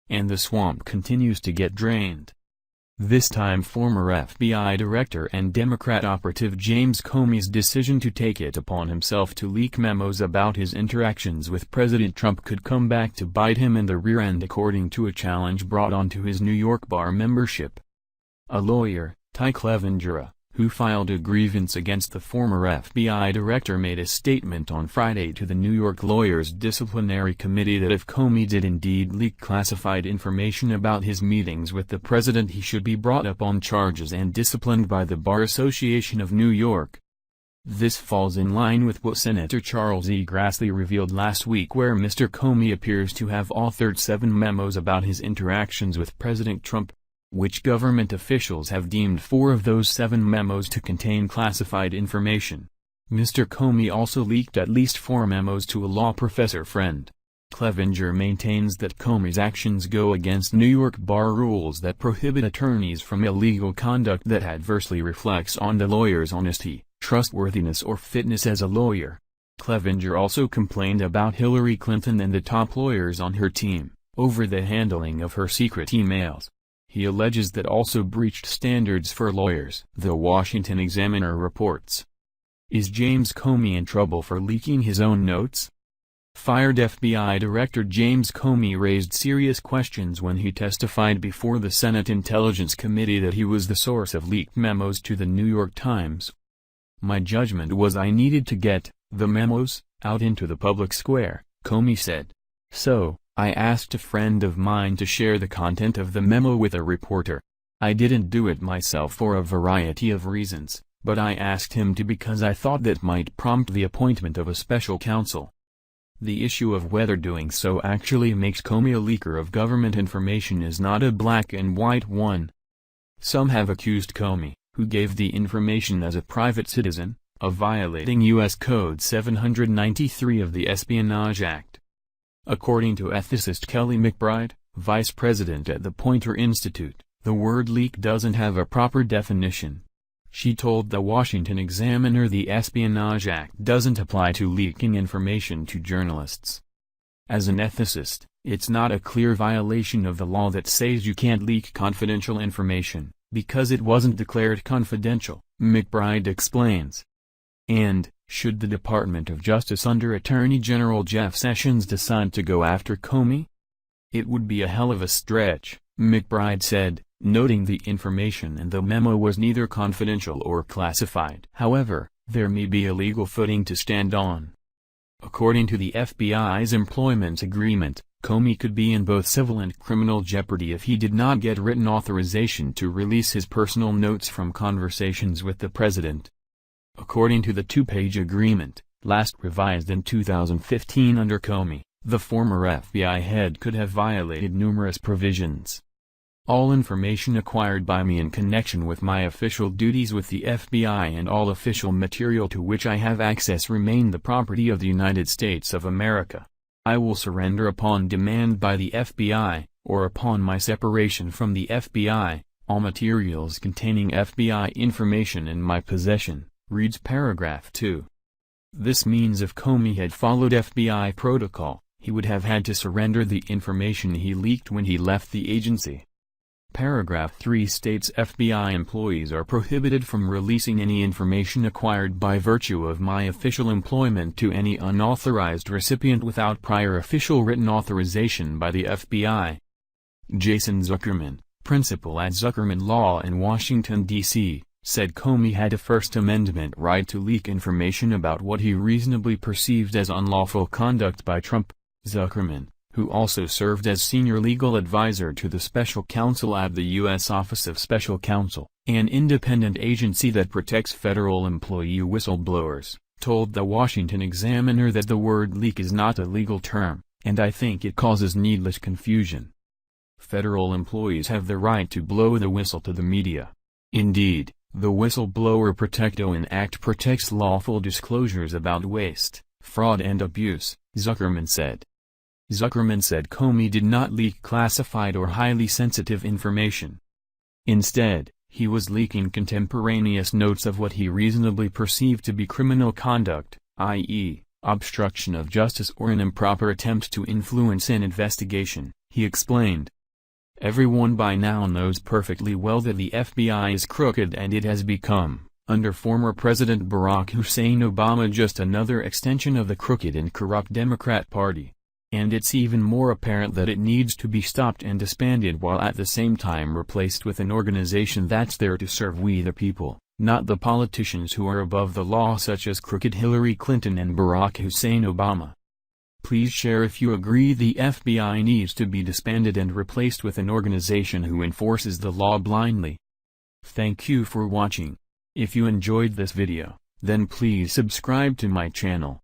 and the swamp continues to get drained. This time former FBI Director and Democrat operative James Comey's decision to take it upon himself to leak memos about his interactions with President Trump could come back to bite him in the rear end, according to a challenge brought onto his New York bar membership. A lawyer, Clevengera, who filed a grievance against the former FBI director, made a statement on Friday to the New York lawyers' disciplinary committee that if Comey did indeed leak classified information about his meetings with the president, he should be brought up on charges and disciplined by the Bar Association of New York. This falls in line with what Senator Charles E. Grassley revealed last week, where Mr. Comey appears to have authored 7 memos about his interactions with President Trump, which government officials have deemed 4 of those 7 memos to contain classified information. Mr. Comey also leaked at least 4 memos to a law professor friend. Clevenger maintains that Comey's actions go against New York bar rules that prohibit attorneys from illegal conduct that adversely reflects on the lawyer's honesty, trustworthiness, or fitness as a lawyer. Clevenger also complained about Hillary Clinton and the top lawyers on her team over the handling of her secret emails. He alleges that also breached standards for lawyers. The Washington Examiner reports. Is James Comey in trouble for leaking his own notes? Fired FBI Director James Comey raised serious questions when he testified before the Senate Intelligence Committee that he was the source of leaked memos to the New York Times. My judgment was I needed to get the memos out into the public square, Comey said. So, I asked a friend of mine to share the content of the memo with a reporter. I didn't do it myself for a variety of reasons, but I asked him to because I thought that might prompt the appointment of a special counsel. The issue of whether doing so actually makes Comey a leaker of government information is not a black and white one. Some have accused Comey, who gave the information as a private citizen, of violating U.S. Code 793 of the Espionage Act. According to ethicist Kelly McBride, vice president at the Poynter Institute, the word leak doesn't have a proper definition. She told the Washington Examiner the Espionage Act doesn't apply to leaking information to journalists. As an ethicist, it's not a clear violation of the law that says you can't leak confidential information, because it wasn't declared confidential, McBride explains. And, should the Department of Justice under Attorney General Jeff Sessions decide to go after Comey? It would be a hell of a stretch, McBride said, noting the information in the memo was neither confidential or classified. However, there may be a legal footing to stand on. According to the FBI's employment agreement, Comey could be in both civil and criminal jeopardy if he did not get written authorization to release his personal notes from conversations with the president. According to the 2-page agreement, last revised in 2015 under Comey, the former FBI head could have violated numerous provisions. All information acquired by me in connection with my official duties with the FBI and all official material to which I have access remain the property of the United States of America. I will surrender upon demand by the FBI, or upon my separation from the FBI, all materials containing FBI information in my possession, reads paragraph 2. This means if Comey had followed FBI protocol, he would have had to surrender the information he leaked when he left the agency. Paragraph 3 states FBI employees are prohibited from releasing any information acquired by virtue of my official employment to any unauthorized recipient without prior official written authorization by the FBI. Jason Zuckerman, principal at Zuckerman Law in Washington, D.C., said Comey had a First Amendment right to leak information about what he reasonably perceived as unlawful conduct by Trump. Zuckerman, who also served as senior legal advisor to the special counsel at the U.S. Office of Special Counsel, an independent agency that protects federal employee whistleblowers, told the Washington Examiner that the word leak is not a legal term, and I think it causes needless confusion. Federal employees have the right to blow the whistle to the media. Indeed, the Whistleblower Protection Act protects lawful disclosures about waste, fraud and abuse, Zuckerman said. Zuckerman said Comey did not leak classified or highly sensitive information. Instead, he was leaking contemporaneous notes of what he reasonably perceived to be criminal conduct, i.e., obstruction of justice or an improper attempt to influence an investigation, he explained. Everyone by now knows perfectly well that the FBI is crooked, and it has become, under former President Barack Hussein Obama, just another extension of the crooked and corrupt Democrat Party. And it's even more apparent that it needs to be stopped and disbanded, while at the same time replaced with an organization that's there to serve we the people, not the politicians who are above the law, such as crooked Hillary Clinton and Barack Hussein Obama. Please share if you agree the FBI needs to be disbanded and replaced with an organization who enforces the law blindly. Thank you for watching. If you enjoyed this video, then please subscribe to my channel.